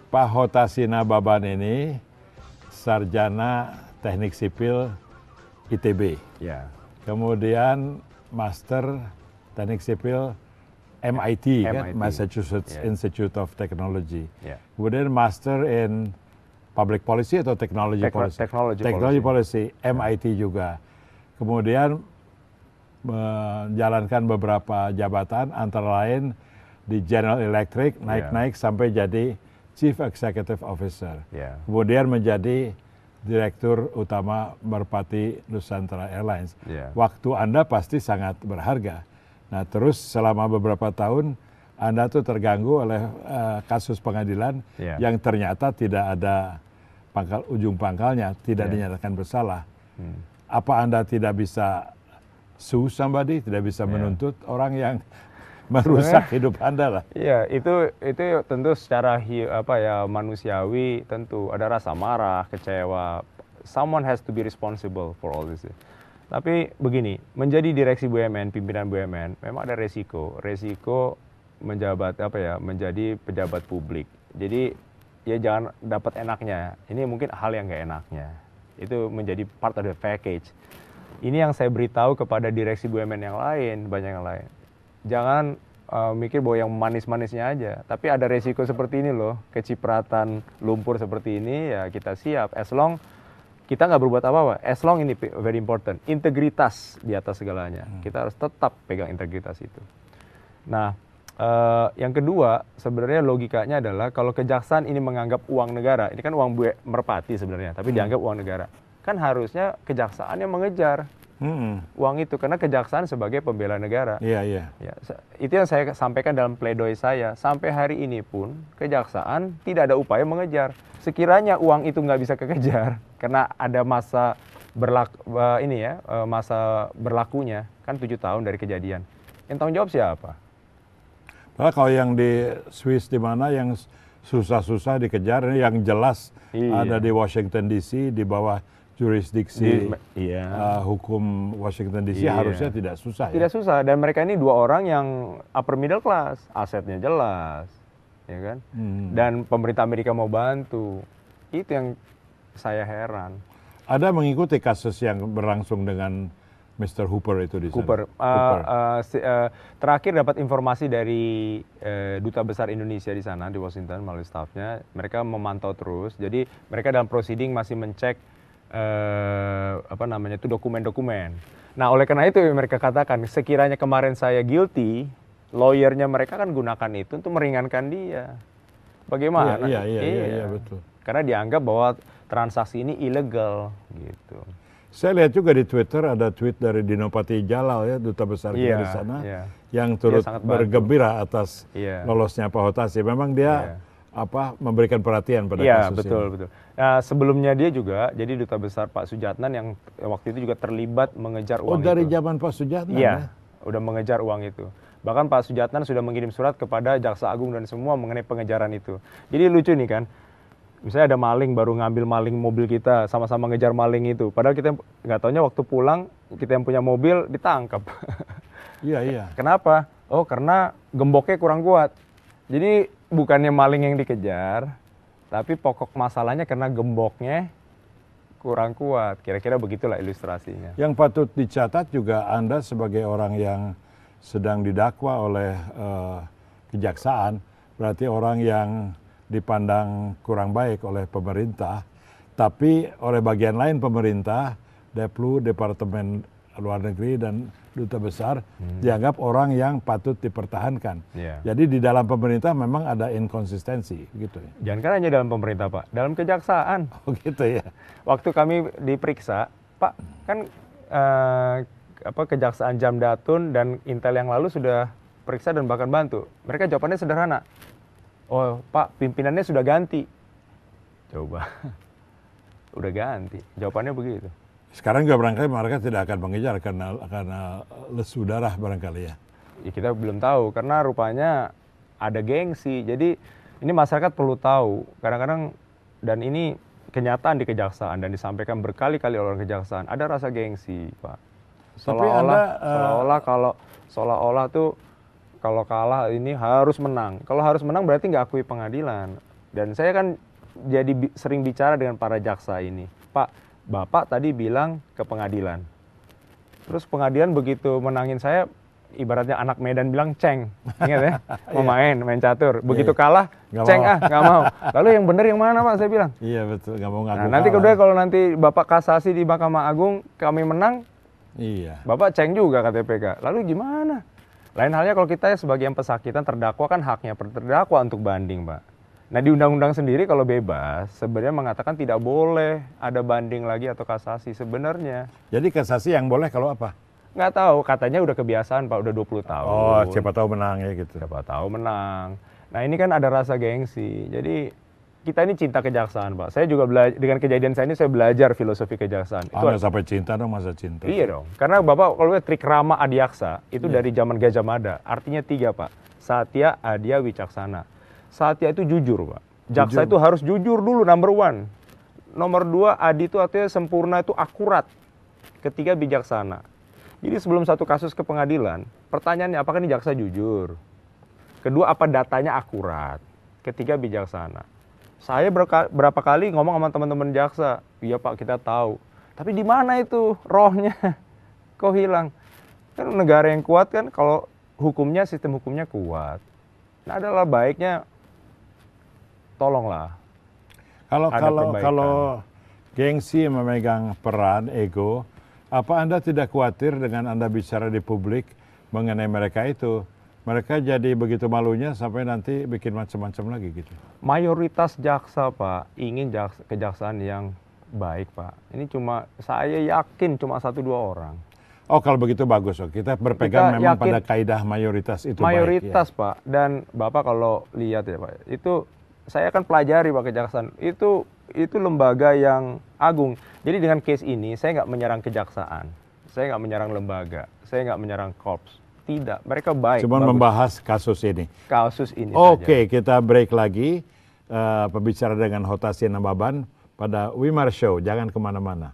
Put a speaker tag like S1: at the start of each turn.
S1: Pak Hotasina Baban ini sarjana teknik sipil ITB.
S2: Ya.
S1: Kemudian master teknik sipil MIT, kan?
S2: MIT.
S1: Massachusetts
S2: Yeah.
S1: Institute of Technology.
S2: Yeah.
S1: Kemudian master in public policy atau technology policy?
S2: Technology
S1: policy, MIT juga. Kemudian menjalankan beberapa jabatan, antara lain di General Electric, naik-naik sampai jadi Chief Executive Officer.
S2: Yeah.
S1: Kemudian menjadi Direktur Utama Merpati Nusantara Airlines.
S2: Yeah.
S1: Waktu Anda pasti sangat berharga. Nah, terus selama beberapa tahun Anda tuh terganggu oleh kasus pengadilan yang ternyata tidak ada ujung pangkalnya, tidak dinyatakan bersalah. Apa Anda tidak bisa sue somebody, tidak bisa menuntut orang yang merusak hidup Anda lah?
S2: Iya, itu tentu secara manusiawi tentu ada rasa marah, kecewa. Someone has to be responsible for all this. Tapi begini, menjadi direksi BUMN, pimpinan BUMN, memang ada resiko menjabat menjadi pejabat publik. Jadi ya jangan dapat enaknya. Ini mungkin hal yang nggak enaknya. Itu menjadi part of the package. Ini yang saya beritahu kepada direksi BUMN yang lain, banyak yang lain. Jangan mikir bahwa yang manis-manisnya aja. Tapi ada resiko seperti ini loh, kecipratan lumpur seperti ini ya kita siap. As long kita nggak berbuat apa-apa. As long ini very important, integritas di atas segalanya. Kita harus tetap pegang integritas itu. Nah, yang kedua sebenarnya logikanya adalah kalau kejaksaan ini menganggap uang negara, ini kan uang merpati sebenarnya, tapi dianggap uang negara. Kan harusnya kejaksaan yang mengejar uang itu, karena kejaksaan sebagai pembela negara.
S1: Iya.
S2: Ya, itu yang saya sampaikan dalam pledoi saya. Sampai hari ini pun kejaksaan tidak ada upaya mengejar. Sekiranya uang itu nggak bisa kekejar karena ada masa berlakunya kan 7 tahun dari kejadian. Yang tanggung jawab siapa?
S1: Nah, kalau yang di Swiss di mana yang susah-susah dikejar, yang jelas ada di Washington DC di bawah jurisdiksi hukum Washington DC, harusnya tidak susah.
S2: Tidak susah, dan mereka ini 2 orang yang upper middle class, asetnya jelas, ya kan? Dan pemerintah Amerika mau bantu. Itu yang saya heran.
S1: Ada mengikuti kasus yang berlangsung dengan Mr. Hooper itu di sana?
S2: Cooper. Terakhir dapat informasi dari Duta Besar Indonesia di sana, di Washington, melalui stafnya. Mereka memantau terus, jadi mereka dalam proceeding masih mencek dokumen-dokumen. Nah, oleh karena itu mereka katakan sekiranya kemarin saya guilty, lawyernya mereka kan gunakan itu untuk meringankan dia. Bagaimana?
S1: Iya, betul.
S2: Karena dianggap bahwa transaksi ini ilegal gitu.
S1: Saya lihat juga di Twitter ada tweet dari Dinopati Jalal ya, duta besar kita di sana, yang turut bergembira atas lolosnya Pak Hotasi. Memang dia memberikan perhatian pada kasus ini.
S2: Betul. Nah, sebelumnya dia juga jadi duta besar Pak Sujatnan yang waktu itu juga terlibat mengejar uang itu.
S1: Dari zaman Pak Sujatnan?
S2: Iya, udah mengejar uang itu. Bahkan Pak Sujatnan sudah mengirim surat kepada Jaksa Agung dan semua mengenai pengejaran itu. Jadi lucu nih kan, misalnya ada maling baru ngambil maling mobil kita, sama-sama ngejar maling itu. Padahal kita nggak taunya waktu pulang kita yang punya mobil ditangkap.
S1: Iya.
S2: Kenapa? Oh, karena gemboknya kurang kuat. Jadi bukannya maling yang dikejar, tapi pokok masalahnya karena gemboknya kurang kuat. Kira-kira begitulah ilustrasinya.
S1: Yang patut dicatat juga Anda sebagai orang yang sedang didakwa oleh kejaksaan, berarti orang yang dipandang kurang baik oleh pemerintah, tapi oleh bagian lain pemerintah, Deplu, Departemen Luar Negeri, dan Duta Besar dianggap orang yang patut dipertahankan. Jadi di dalam pemerintah memang ada inkonsistensi, gitu ya.
S2: Jangan kan hanya dalam pemerintah, Pak, dalam kejaksaan.
S1: Oh gitu ya.
S2: Waktu kami diperiksa, Pak, kan Kejaksaan Jamdatun dan Intel yang lalu sudah periksa dan bahkan bantu. Mereka jawabannya sederhana. Oh, Pak, pimpinannya sudah ganti. Coba. Udah ganti. Jawabannya begitu.
S1: Sekarang juga barangkali mereka tidak akan mengejar karena lesu darah barangkali ya.
S2: Ya kita belum tahu karena rupanya ada gengsi. Jadi ini masyarakat perlu tahu. Kadang-kadang, dan ini kenyataan di kejaksaan dan disampaikan berkali-kali oleh orang kejaksaan, ada rasa gengsi, Pak. Seolah-olah tuh kalau kalah ini harus menang. Kalau harus menang berarti nggak akui pengadilan. Dan saya kan jadi sering bicara dengan para jaksa ini. Pak, Bapak tadi bilang ke pengadilan. Terus pengadilan begitu menangin saya, ibaratnya anak Medan bilang ceng. Ingat ya? Mau main catur. Begitu kalah, ceng nggak mau. Lalu yang benar yang mana Pak? Saya bilang.
S1: Iya betul, nggak mau ngaku
S2: Nah, nanti
S1: kalah.
S2: kedua kalau nanti Bapak kasasi di Mahkamah Agung, kami menang,
S1: Iya.
S2: Bapak ceng juga KTPK. Lalu gimana? Lain halnya kalau kita sebagai yang pesakitan terdakwa kan haknya terdakwa untuk banding, Pak. Nah di undang-undang sendiri kalau bebas sebenarnya mengatakan tidak boleh ada banding lagi atau kasasi sebenarnya.
S1: Jadi kasasi yang boleh kalau apa?
S2: Nggak tahu, katanya udah kebiasaan Pak, udah 20 tahun.
S1: Oh, siapa tahu menang ya gitu.
S2: Siapa tahu menang. Nah ini kan ada rasa gengsi. Jadi kita ini cinta kejaksaan Pak. Saya juga dengan kejadian saya ini saya belajar filosofi kejaksaan. Itu
S1: Nggak sampai cinta dong, masa cinta.
S2: Iya dong, karena Bapak kalau lihat trik Rama Adiaksa itu dari zaman Gajah Mada. Artinya 3 Pak, Satya, Adya, Wicaksana. Satya itu jujur Pak. Jaksa itu harus jujur dulu, number 1. Nomor 2, Adi itu artinya sempurna, itu akurat. Ketiga, bijaksana. Jadi sebelum satu kasus ke pengadilan, pertanyaannya apakah ini jaksa jujur? Kedua, apa datanya akurat? Ketiga, bijaksana. Saya berapa kali ngomong sama teman-teman jaksa, iya Pak kita tahu. Tapi di mana itu rohnya? Kok hilang? Kan negara yang kuat kan kalau hukumnya, sistem hukumnya kuat. Nah adalah baiknya tolonglah.
S1: Kalau gengsi memegang peran ego, apa Anda tidak khawatir dengan Anda bicara di publik mengenai mereka itu? Mereka jadi begitu malunya sampai nanti bikin macam-macam lagi gitu.
S2: Mayoritas jaksa Pak ingin kejaksaan yang baik Pak. Ini saya yakin cuma 1-2 orang.
S1: Oh kalau begitu bagus, kita berpegang
S2: Kita
S1: memang
S2: yakin
S1: pada kaidah mayoritas itu
S2: mayoritas
S1: baik, ya.
S2: Pak. Dan Bapak kalau lihat ya Pak, itu saya akan pelajari Pak kejaksaan. Itu lembaga yang agung. Jadi dengan case ini saya nggak menyerang kejaksaan, saya nggak menyerang lembaga, saya nggak menyerang korps. Tidak, mereka baik.
S1: Cuma membahas kasus ini.
S2: Kasus ini
S1: Oke, kita break lagi. Pembicara dengan Hotasien Nababan pada Wimar Show. Jangan kemana-mana.